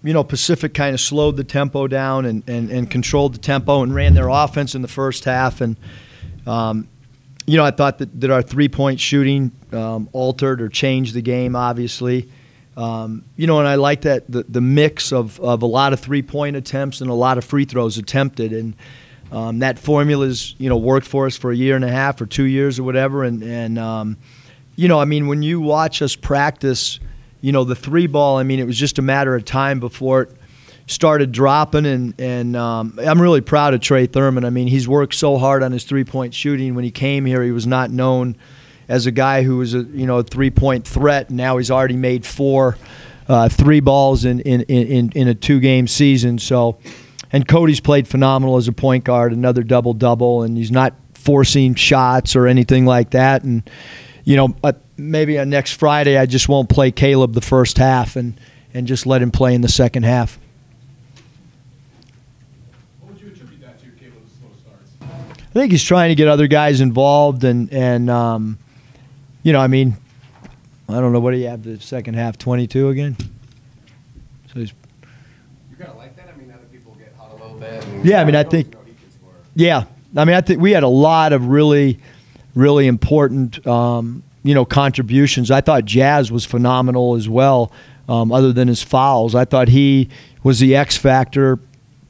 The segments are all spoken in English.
Pacific kind of slowed the tempo down and controlled the tempo and ran their offense in the first half. And, I thought that our three-point shooting altered or changed the game, obviously. And I like that the mix of a lot of three-point attempts and a lot of free throws attempted. And that formula's, worked for us for a year and a half or 2 years or whatever. And when you watch us practice, the three ball, it was just a matter of time before it started dropping. And I'm really proud of Thurman. He's worked so hard on his three-point shooting. When he came here, he was not known as a guy who was a three-point threat. And now he's already made 4 three balls in a 2-game season. So, and Cody's played phenomenal as a point guard, another double-double, and he's not forcing shots or anything like that. And maybe on next Friday I just won't play Caleb the first half and just let him play in the second half. What would you attribute that to, Caleb's slow starts? I think he's trying to get other guys involved and I don't know, what do you have the second half, 22 again? So he's, you kind of like that? Other people get hot a little bit. And yeah, I think – yeah. I think we had a lot of really, really important, contributions. I thought Jazz was phenomenal as well, other than his fouls. I thought he was the X factor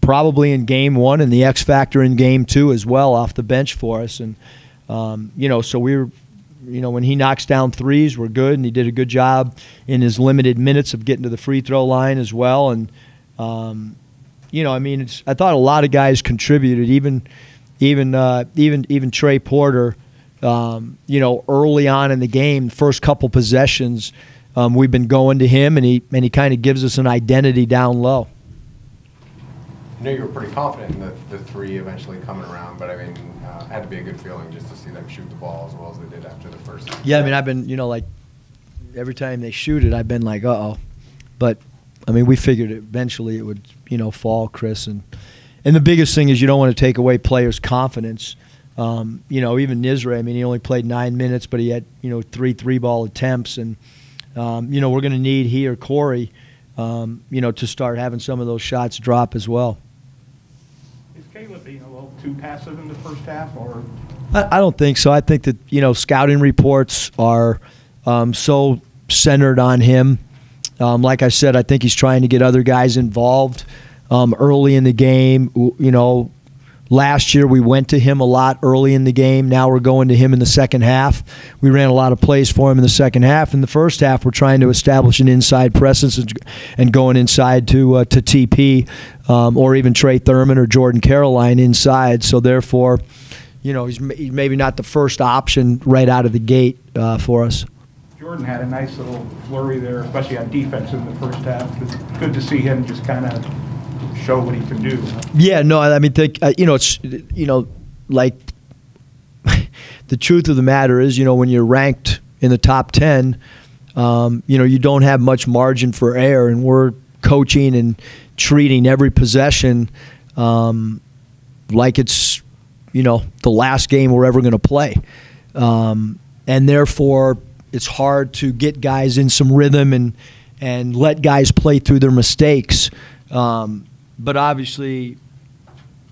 probably in Game 1 and the X factor in Game 2 as well off the bench for us. And, so we were, when he knocks down threes, we're good, and he did a good job in his limited minutes of getting to the free throw line as well. And, I thought a lot of guys contributed, even Trey Porter. Early on in the game, first couple possessions, we've been going to him, and he kind of gives us an identity down low. I know you were pretty confident in the three eventually coming around, but it had to be a good feeling just to see them shoot the ball as well as they did after the first. Yeah, I've been, every time they shoot it, I've been like, uh-oh. But, we figured eventually it would, fall, Chris. And the biggest thing is you don't want to take away players' confidence. Even Nizre, he only played 9 minutes, but he had, 3 three-ball attempts. And, we're going to need he or Corey, to start having some of those shots drop as well. Is Caleb being a little too passive in the first half? Or I don't think so. I think that, scouting reports are so centered on him. Like I said, I think he's trying to get other guys involved early in the game. Last year we went to him a lot early in the game. Now we're going to him in the second half. We ran a lot of plays for him in the second half. In the first half, we're trying to establish an inside presence and going inside to TP or even Trey Thurman or Jordan Caroline inside. So therefore, he's maybe not the first option right out of the gate for us. Jordan had a nice little flurry there, especially on defense in the first half. It's good to see him just kind of show what he can do. Yeah, no, it's like the truth of the matter is, when you're ranked in the top 10, you don't have much margin for error, and we're coaching and treating every possession like it's, the last game we're ever going to play, and therefore it's hard to get guys in some rhythm and let guys play through their mistakes. But obviously,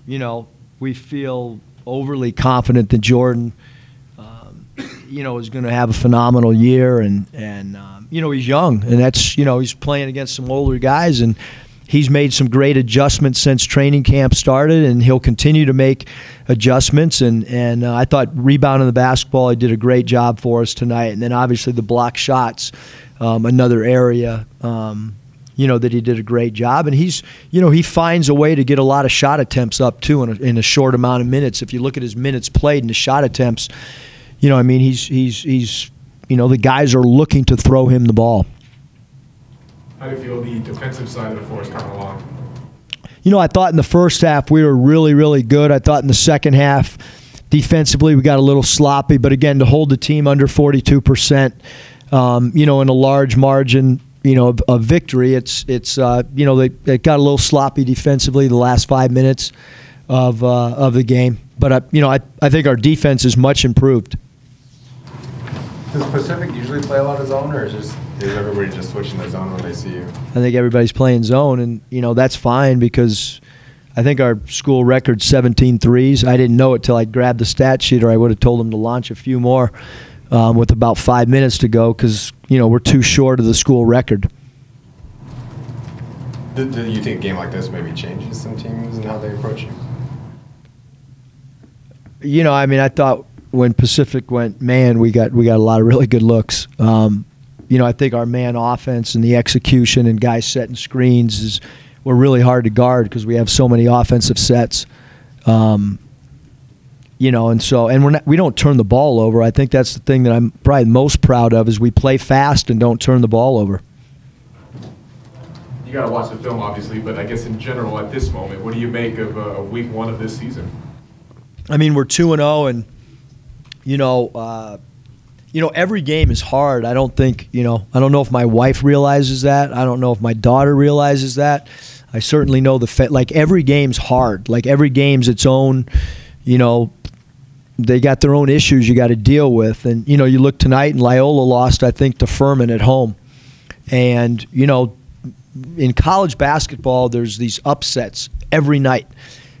we feel overly confident that Jordan, is going to have a phenomenal year. And he's young. And that's, he's playing against some older guys. And he's made some great adjustments since training camp started. And he'll continue to make adjustments. And I thought rebounding the basketball, he did a great job for us tonight. And then obviously the block shots, another area, that he did a great job. And he's, he finds a way to get a lot of shot attempts up, too, in a short amount of minutes. If you look at his minutes played and his shot attempts, he's the guys are looking to throw him the ball. How do you feel the defensive side of the floor is coming along? I thought in the first half we were really, really good. I thought in the second half, defensively, we got a little sloppy. But, again, to hold the team under 42%, in a large margin, of victory. It's they got a little sloppy defensively the last 5 minutes of the game. But I think our defense is much improved. Does Pacific usually play a lot of zone, or is everybody just switching the zone when they see you? I think everybody's playing zone, and that's fine because I think our school record's 17 threes. I didn't know it till I grabbed the stat sheet, or I would have told them to launch a few more with about 5 minutes to go because we're too short of the school record. Do you think a game like this maybe changes some teams and how they approach you? I thought when Pacific went man, we got a lot of really good looks. I think our man offense and the execution and guys setting screens were really hard to guard because we have so many offensive sets. And we don't turn the ball over. I think that's the thing that I'm probably most proud of is we play fast and don't turn the ball over. You got to watch the film, obviously, but I guess in general at this moment, what do you make of week 1 of this season? I mean, we're 2-0, and every game is hard. I don't think I don't know if my wife realizes that. I don't know if my daughter realizes that. I certainly know every game's hard. Like every game's its own. They got their own issues you got to deal with, and you look tonight, and Loyola lost, I think, to Thurman at home, and in college basketball, there's these upsets every night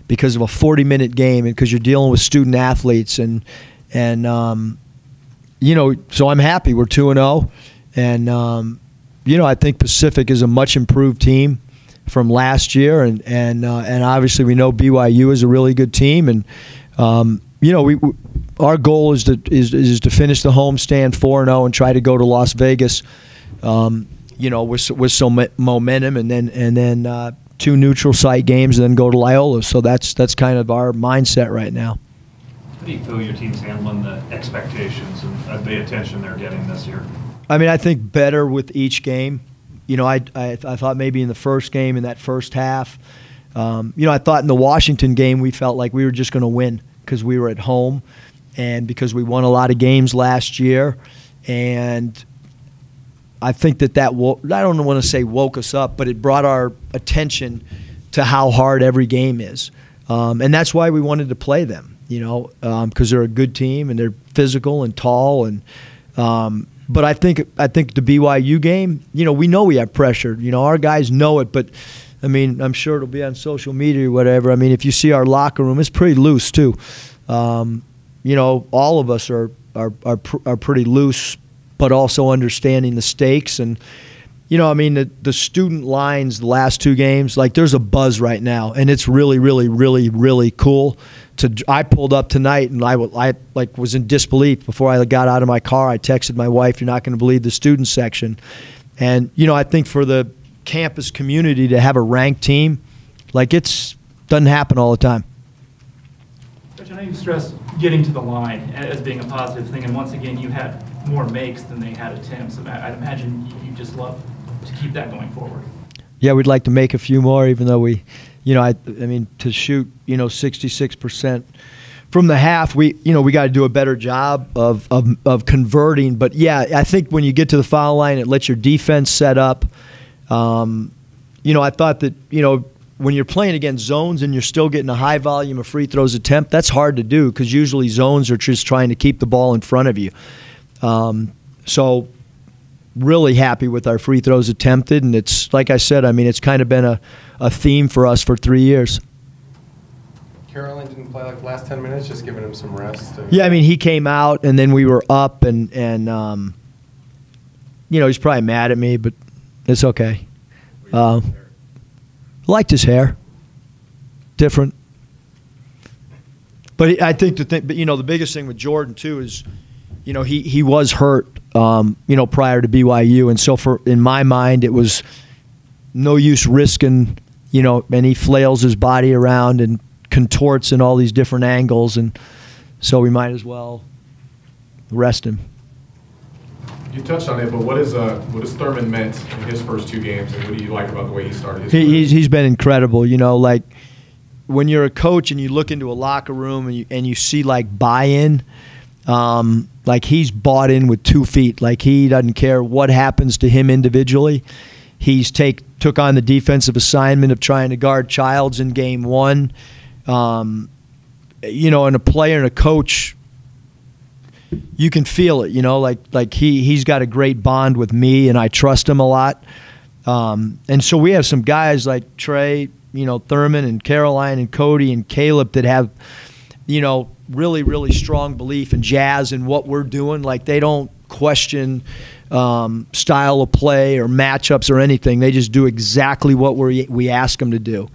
because of a 40-minute game and because you're dealing with student athletes and so I'm happy we're 2-0, and I think Pacific is a much improved team from last year, and obviously we know BYU is a really good team, and our goal is to finish the homestand 4-0 and try to go to Las Vegas. With some momentum, and then 2 neutral site games, and then go to Loyola. So that's kind of our mindset right now. How do you feel your team's handling the expectations and the attention they're getting this year? I mean, I think better with each game. I thought maybe in the first game, in that first half, I thought in the Washington game we felt like we were just going to win because we were at home and because we won a lot of games last year, and I think that I don't want to say woke us up, but it brought our attention to how hard every game is. And that's why we wanted to play them, because they're a good team and they're physical and tall. But I think the BYU game, we know we have pressure. Our guys know it, but, I mean, I'm sure it'll be on social media or whatever. I mean, if you see our locker room, it's pretty loose too. All of us are pretty loose, but also understanding the stakes. And, the student lines the last 2 games, there's a buzz right now, and it's really, really, really, really cool. I pulled up tonight, and I was in disbelief. Before I got out of my car, I texted my wife, "You're not going to believe the student section." And, I think for the campus community to have a ranked team, doesn't happen all the time. Coach, I know you stressed getting to the line as being a positive thing, and once again, you had more makes than they had attempts. I'd imagine you just love to keep that going forward. Yeah, we'd like to make a few more, even though we, I mean, to shoot, 66% from the half, we got to do a better job of converting. But yeah, I think when you get to the foul line, it lets your defense set up. I thought that, when you're playing against zones and you're still getting a high volume of free throws attempt, that's hard to do because usually zones are just trying to keep the ball in front of you. So really happy with our free throws attempted, and it's like I said, I mean, it's kind of been a theme for us for 3 years. Carolyn didn't play the last 10 minutes, just giving him some rest. Yeah, I mean, he came out, and then we were up, and he's probably mad at me, but it's okay. Liked his hair. Different. But I think the biggest thing with Jordan, too, is, he was hurt, prior to BYU. And so in my mind, it was no use risking, and he flails his body around and contorts in all these different angles. And so we might as well rest him. You touched on it, but what has Thurman meant in his first 2 games, and what do you like about the way he started his career? He's been incredible. When you're a coach and you look into a locker room and you see buy-in, he's bought in with 2 feet. He doesn't care what happens to him individually. He's took on the defensive assignment of trying to guard Childs in game 1. And a player and a coach, you can feel it, like he's got a great bond with me, and I trust him a lot. And so we have some guys like Trey, Thurman and Caroline and Cody and Caleb that have, really, really strong belief in Jazz and what we're doing. Like, they don't question style of play or matchups or anything. They just do exactly what we ask them to do.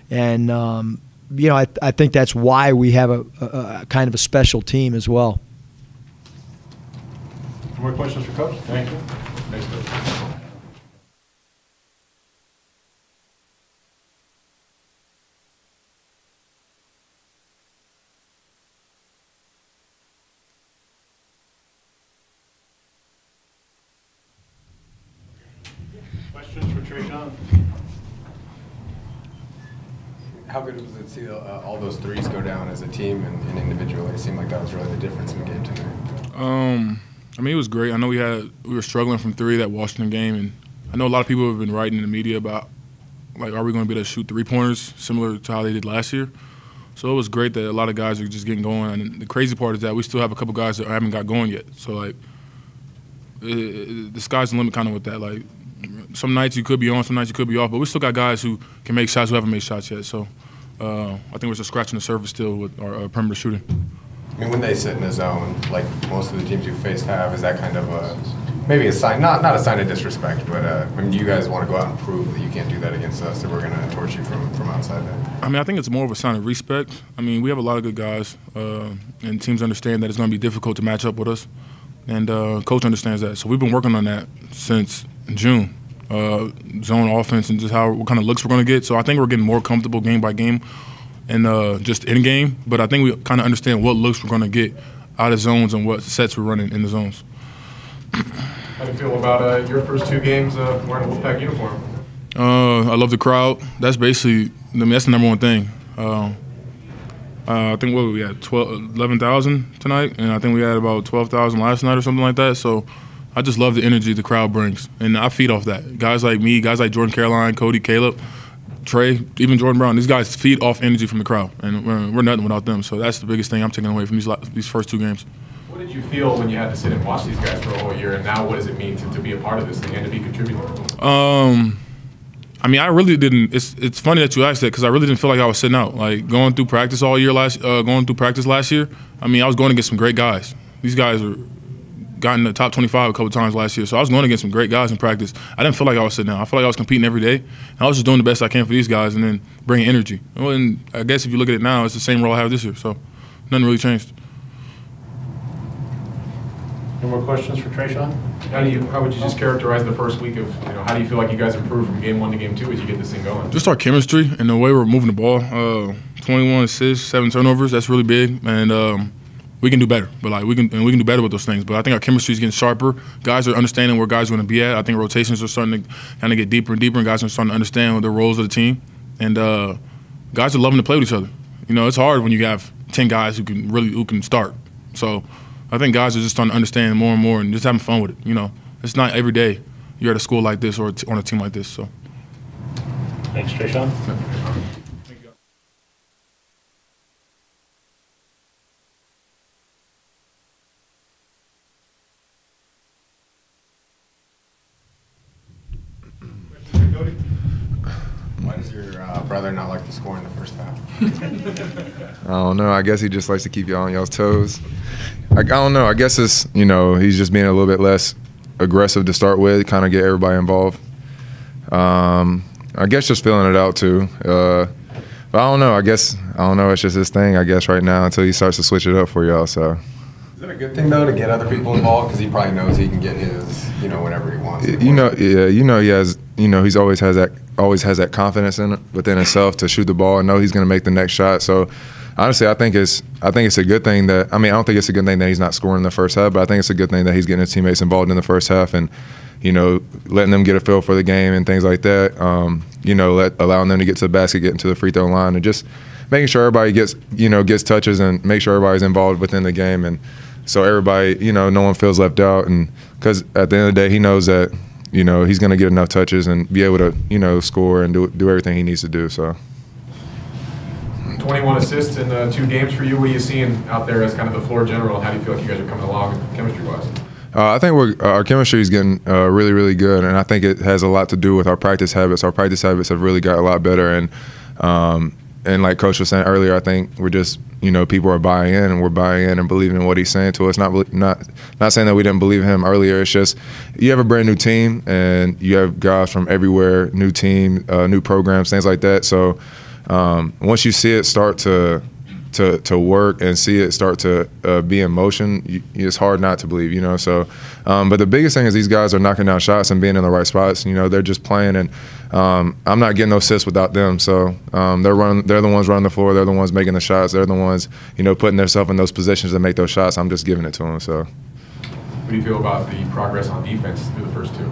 And, I think that's why we have a kind of a special team as well. More questions for Coach? Thank you. Thanks, Coach. Questions for Tre'shawn? How good was it to see all those threes go down as a team and individually? It seemed like that was really the difference in the game tonight. I mean, it was great. I know we were struggling from three that Washington game, and I know a lot of people have been writing in the media about, like, are we going to be able to shoot three-pointers similar to how they did last year? So it was great that a lot of guys are just getting going. And the crazy part is that we still have a couple guys that haven't got going yet. So, like, the sky's the limit kind of with that. Like, some nights you could be on, some nights you could be off, but we still got guys who can make shots who haven't made shots yet. So I think we're just scratching the surface still with our perimeter shooting. I mean, when they sit in a zone, like most of the teams you faced have, is that kind of maybe a sign, not a sign of disrespect, but I mean, do you guys want to go out and prove that you can't do that against us, that we're going to torch you from outside there? I mean, I think it's more of a sign of respect. I mean, we have a lot of good guys, and teams understand that it's going to be difficult to match up with us, and Coach understands that. So we've been working on that since June, zone offense and just what kind of looks we're going to get. So I think we're getting more comfortable game by game and just in game, but I think we kind of understand what looks we're going to get out of zones and what sets we're running in the zones. How do you feel about your first two games wearing a Wolfpack uniform? I love the crowd. That's basically, that's the number one thing. I think we had 11,000 tonight, and I think we had about 12,000 last night or something like that. So I just love the energy the crowd brings, and I feed off that. Guys like me, guys like Jordan, Caroline, Cody, Caleb, Trey, even Jordan Brown, these guys feed off energy from the crowd, and we're nothing without them. So that's the biggest thing I'm taking away from these first two games. What did you feel when you had to sit and watch these guys for a whole year, and now what does it mean to be a part of this thing and to be contributing? I mean, I really didn't. It's funny that you asked that because I really didn't feel like I was sitting out. Like going through practice all year going through practice last year. I mean, I was going against some great guys. These guys got in the top 25 a couple times last year, so I was going against some great guys in practice. I didn't feel like I was sitting out. I felt like I was competing every day. And I was just doing the best I can for these guys and then bringing energy. And I guess if you look at it now, it's the same role I have this year. So nothing really changed. Any more questions for Tre'shawn? How would you just characterize the first week of, how do you feel like you guys improved from game 1 to game 2 as you get this thing going? Just our chemistry and the way we're moving the ball. 21 assists, 7 turnovers, that's really big. And we can do better. But we can do better with those things. But I think our chemistry is getting sharper. Guys are understanding where guys are going to be at. I think rotations are starting to kind of get deeper and deeper, and guys are starting to understand the roles of the team. And guys are loving to play with each other. It's hard when you have 10 guys who can start. So I think guys are just starting to understand more and more and just having fun with it. It's not every day you're at a school like this or on a team like this. So. Thanks, Tre'shawn. Yeah. Why does your brother not like to score in the first half? I don't know. I guess he just likes to keep y'all on y'all's toes. I don't know. I guess it's, he's just being a little bit less aggressive to start with, kind of get everybody involved. I guess just feeling it out too. But I don't know. It's just his thing, I guess, right now until he starts to switch it up for y'all. So. Is it a good thing though to get other people involved because he probably knows he can get his, whenever he wants? He has, he's always has that confidence within himself to shoot the ball and know he's going to make the next shot. So. Honestly, I think it's a good thing that I don't think it's a good thing that he's not scoring in the first half, but I think it's a good thing that he's getting his teammates involved in the first half and, letting them get a feel for the game and things like that. Allowing them to get to the basket, getting to the free throw line, and just making sure everybody gets touches and make sure everybody's involved within the game, and so everybody, no one feels left out. And because at the end of the day, he knows that he's going to get enough touches and be able to score and do everything he needs to do. So. 21 assists in 2 games for you. What are you seeing out there as kind of the floor general? How do you feel like you guys are coming along chemistry-wise? I think our chemistry is getting really, really good, and I think it has a lot to do with our practice habits. Our practice habits have really got a lot better, and like Coach was saying earlier, I think we're just, people are buying in, and we're buying in and believing in what he's saying to us. Not saying that we didn't believe him earlier. It's just you have a brand new team, and you have guys from everywhere, new team, new programs, things like that. So once you see it start to work and see it start to be in motion, it's hard not to believe, So, but the biggest thing is these guys are knocking down shots and being in the right spots. They're just playing, and I'm not getting no assists without them. So they're the ones running the floor. They're the ones making the shots. They're the ones, putting themselves in those positions to make those shots. I'm just giving it to them. So. What do you feel about the progress on defense through the first 2?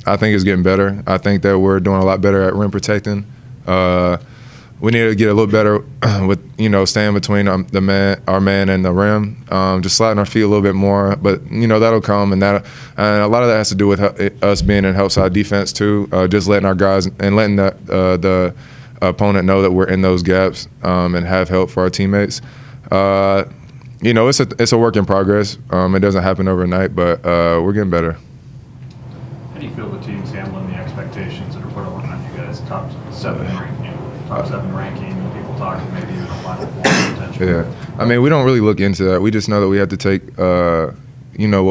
I think it's getting better. I think that we're doing a lot better at rim protecting. We need to get a little better with, staying between our man and the rim, just sliding our feet a little bit more. But, that'll come, and a lot of that has to do with us being in help side defense too, just letting our guys and letting the opponent know that we're in those gaps and have help for our teammates. It's a work in progress. It doesn't happen overnight, but we're getting better. How do you feel the team's handling the expectations that are put on you guys? Top 7 ranking, people talking maybe even a Final Four potential. Yeah, we don't really look into that. We just know that we have to take, what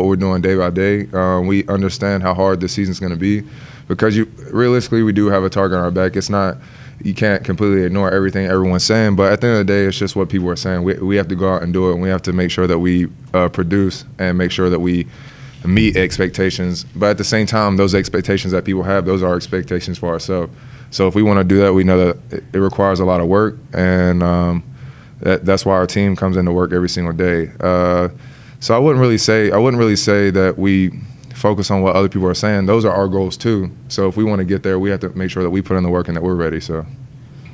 we're doing day by day. We understand how hard this season's going to be, because realistically we do have a target on our back. It's not, you can't completely ignore everything everyone's saying, but at the end of the day, it's just what people are saying. We have to go out and do it, and we have to make sure that we produce and make sure that we meet expectations. But at the same time, those expectations that people have, those are expectations for ourselves. So if we want to do that, we know that it requires a lot of work, and that's why our team comes into work every single day. So I wouldn't really say that we focus on what other people are saying. Those are our goals too. So if we want to get there, we have to make sure that we put in the work and that we're ready. So.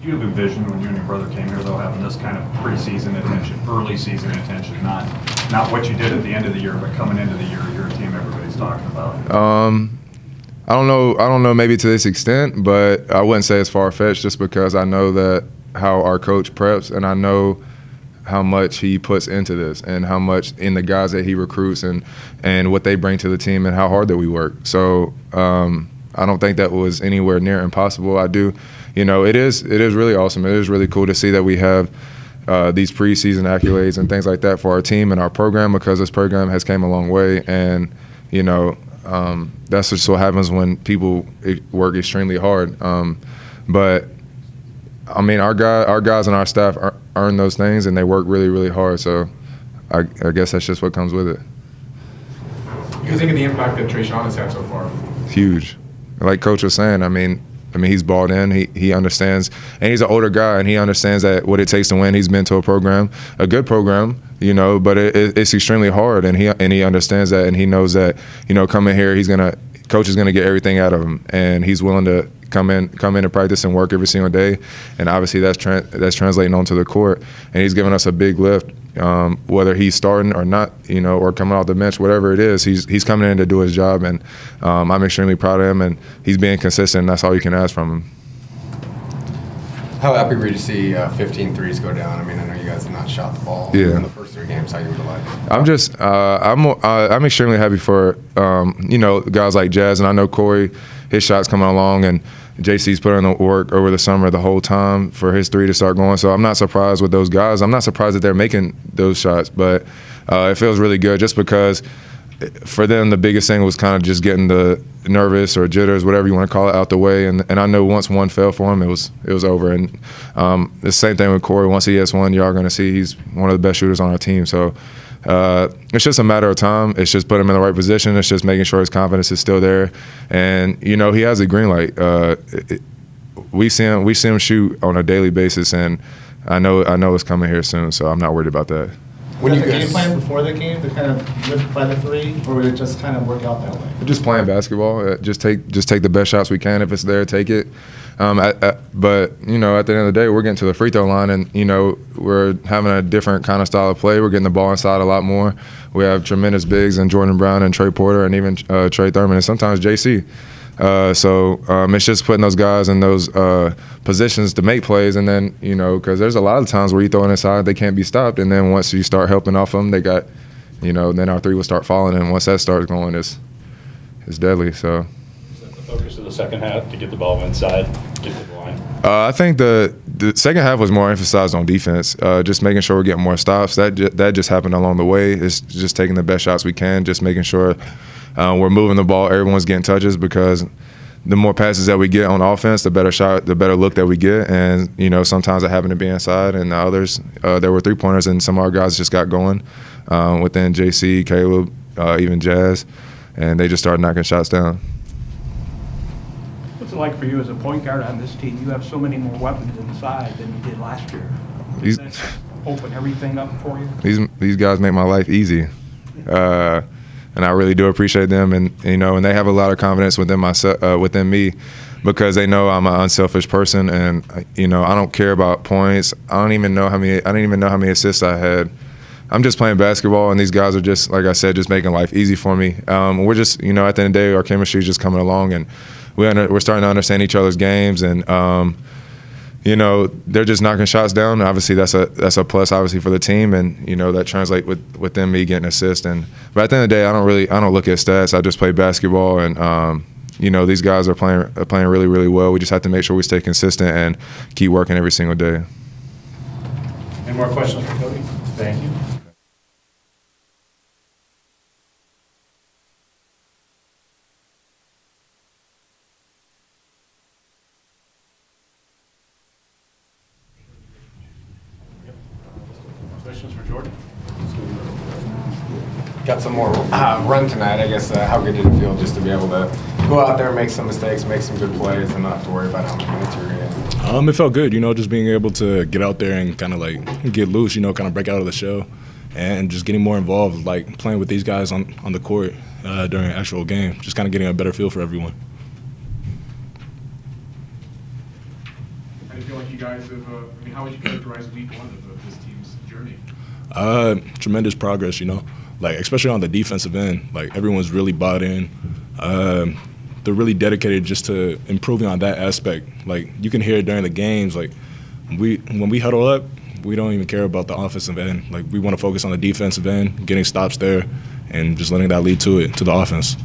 Do you have a vision when you and your brother came here, though, having this kind of preseason attention, early season attention, not what you did at the end of the year, but coming into the year, you're a team everybody's talking about? I don't know maybe to this extent, but I wouldn't say it's far-fetched, just because I know that how our coach preps, and I know how much he puts into this and how much in the guys that he recruits and what they bring to the team and how hard that we work. So I don't think that was anywhere near impossible. I do, it is really awesome. It is really cool to see that we have these preseason accolades and things like that for our team and our program, because this program has came a long way, and that's just what happens when people work extremely hard. But our guys and our staff earn those things, and they work really, really hard. So I guess that's just what comes with it. What do you think of the impact that Tre'shawn has had so far? Huge. Like Coach was saying, he's bought in. He understands, and he's an older guy, and he understands that what it takes to win. He's been to a good program, but it's extremely hard, and he understands that, and he knows that, coming here, Coach is gonna get everything out of him, and he's willing to come in to practice and work every single day, and obviously that's translating onto the court, and he's giving us a big lift, whether he's starting or not, or coming off the bench, whatever it is, he's coming in to do his job, and I'm extremely proud of him, and he's being consistent, and that's all you can ask from him. How happy were you to see 15 threes go down? I know you guys have not shot the ball in the first 3 games. How you would have liked it? I'm extremely happy for guys like Jazz, and I know Corey, his shot's coming along, and JC's put in the work over the summer the whole time for his 3 to start going. So I'm not surprised with those guys. I'm not surprised that they're making those shots, but it feels really good just because for them the biggest thing was kind of just getting the nervous or jitters, whatever you want to call it, out the way. And I know once one fell for him, it was over. And the same thing with Corey. Once he hits one, y'all are going to see he's one of the best shooters on our team. So it's just a matter of time. It's just put him in the right position. It's just making sure his confidence is still there. And, he has a green light. We see him shoot on a daily basis, and I know it's coming here soon, so I'm not worried about that. Was that the game plan before the game to kind of live by the 3, or would it just kind of work out that way? Just playing basketball. Just take the best shots we can. If it's there, take it. But at the end of the day, we're getting to the free throw line, and we're having a different kind of style of play. We're getting the ball inside a lot more. We have tremendous bigs and Jordan Brown and Trey Porter and even Trey Thurman and sometimes JC. So it's just putting those guys in those positions to make plays, and then, you know, because there's a lot of times where you throw it inside, they can't be stopped, and then once you start helping off them, they got, you know, then our three will start falling, and once that starts going, it's deadly. So. Is that the focus of the second half, to get the ball inside, get to the line? I think the second half was more emphasized on defense, just making sure we're getting more stops. That just happened along the way. It's just taking the best shots we can, just making sure we're moving the ball, everyone's getting touches, because the more passes that we get on offense, the better shot, the better look that we get. And, you know, sometimes it happened to be inside, and the others, there were three-pointers, and some of our guys just got going within JC, Caleb, even Jazz, and they just started knocking shots down. What's it like for you as a point guard on this team? You have so many more weapons inside than you did last year. Does that open everything up for you? These guys make my life easy. And I really do appreciate them, and, you know, and they have a lot of confidence within within me, because they know I'm an unselfish person, and, you know, I don't care about points. I didn't even know how many assists I had. I'm just playing basketball, and these guys are just, like I said, just making life easy for me. We're just, you know, at the end of the day, our chemistry is just coming along, and we're starting to understand each other's games, and you know, they're just knocking shots down. Obviously, that's a plus, obviously, for the team, and, you know, that translates with them me getting assists. But at the end of the day, I don't look at stats. I just play basketball, and you know, these guys are playing really, really well. We just have to make sure we stay consistent and keep working every single day. Any more questions for Cody? Thank you. Questions for Jordan? Got some more run tonight. I guess how good did it feel just to be able to go out there, make some mistakes, make some good plays, and not have to worry about how many minutes you're getting? It felt good, you know, just being able to get out there and kind of like get loose, you know, kind of break out of the shell, and just getting more involved, like playing with these guys on the court during an actual game, just kind of getting a better feel for everyone. How do you feel like you guys have, I mean, how would you characterize week one of this team's journey? Tremendous progress, you know, like especially on the defensive end. Like everyone's really bought in. They're really dedicated just to improving on that aspect. Like you can hear it during the games. Like when we huddle up, we don't even care about the offensive end. Like we want to focus on the defensive end, getting stops there, and just letting that lead to the offense.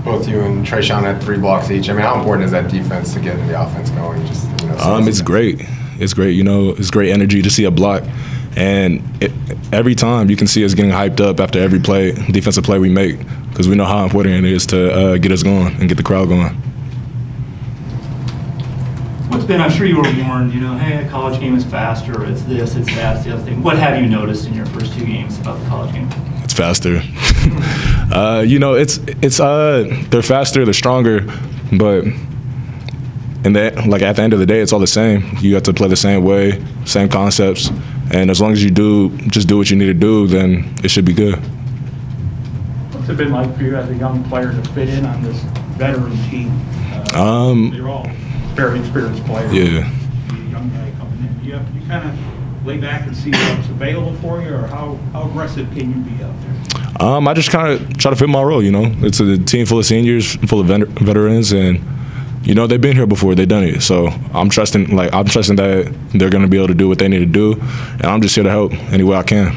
Both you and Tre'shawn had 3 blocks each. I mean, how important is that defense to getting the offense going? Just, you know, it's great. It's great. You know, it's great energy to see a block, and every time you can see us getting hyped up after every defensive play we make, because we know how important it is to get us going and get the crowd going. What's been, I'm sure you were warned, you know, hey, a college game is faster, it's this, it's that, it's the other thing. What have you noticed in your first 2 games about the college game? It's faster. You know, they're faster, they're stronger, but like at the end of the day, it's all the same. You have to play the same way, same concepts, and as long as you just do what you need to do, then it should be good. What's it been like for you as a young player to fit in on this veteran team? You're all very experienced players. Yeah. A young guy coming in. You kind of lay back and see what's available for you, or how aggressive can you be out there? I just kind of try to fit my role, you know. It's a team full of seniors, full of veterans, and, you know, they've been here before, they've done it. So I'm trusting that they're going to be able to do what they need to do, and I'm just here to help any way I can.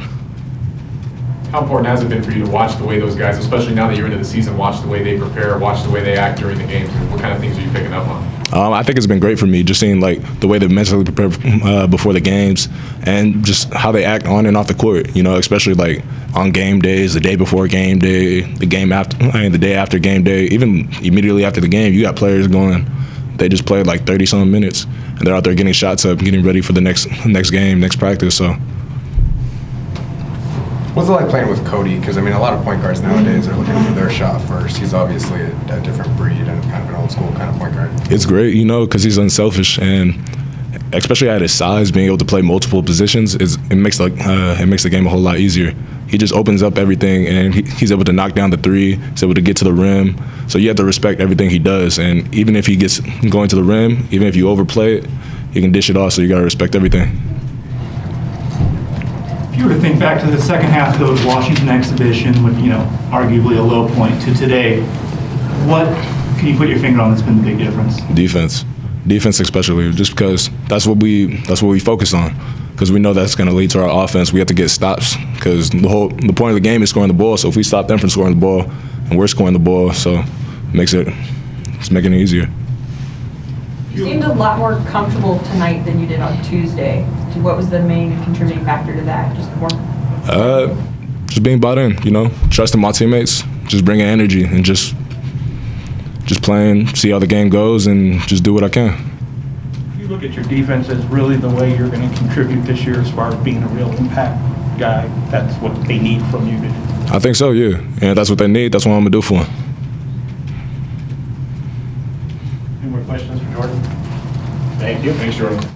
How important has it been for you to watch the way those guys, especially now that you're into the season, watch the way they prepare, watch the way they act during the games? What kind of things are you picking up on? I think it's been great for me, just seeing like the way they mentally prepare before the games, and just how they act on and off the court. You know, especially like on game days, the day before game day, the day after game day, even immediately after the game. You got players going, they just played like 30-some minutes, and they're out there getting shots up, getting ready for the next game, next practice. So. What's it like playing with Cody? Because, I mean, a lot of point guards nowadays are looking for their shot first. He's obviously a different breed and kind of an old school kind of point guard. It's great, you know, because he's unselfish, and especially at his size, being able to play multiple positions, it makes the game a whole lot easier. He just opens up everything, and he's able to knock down the three. He's able to get to the rim. So you have to respect everything he does. And even if he gets going to the rim, even if you overplay it, he can dish it off. So you got to respect everything. If you were to think back to the second half of the Washington exhibition, with, you know, arguably a low point, to today, What can you put your finger on that's been the big difference? Defense especially, just because that's what we focus on. Because we know that's going to lead to our offense. We have to get stops because the point of the game is scoring the ball. So if we stop them from scoring the ball, and we're scoring the ball, so it's making it easier. You seemed a lot more comfortable tonight than you did on Tuesday. What was the main contributing factor to that? Just being bought in, trusting my teammates, just bringing energy, and just playing, see how the game goes, and just do what I can. You look at your defense as really the way you're going to contribute this year as far as being a real impact guy. That's what they need from you to do. I think so, yeah. And if that's what they need, that's what I'm going to do for them. Any more questions for Jordan? Thank you. Thanks, Jordan.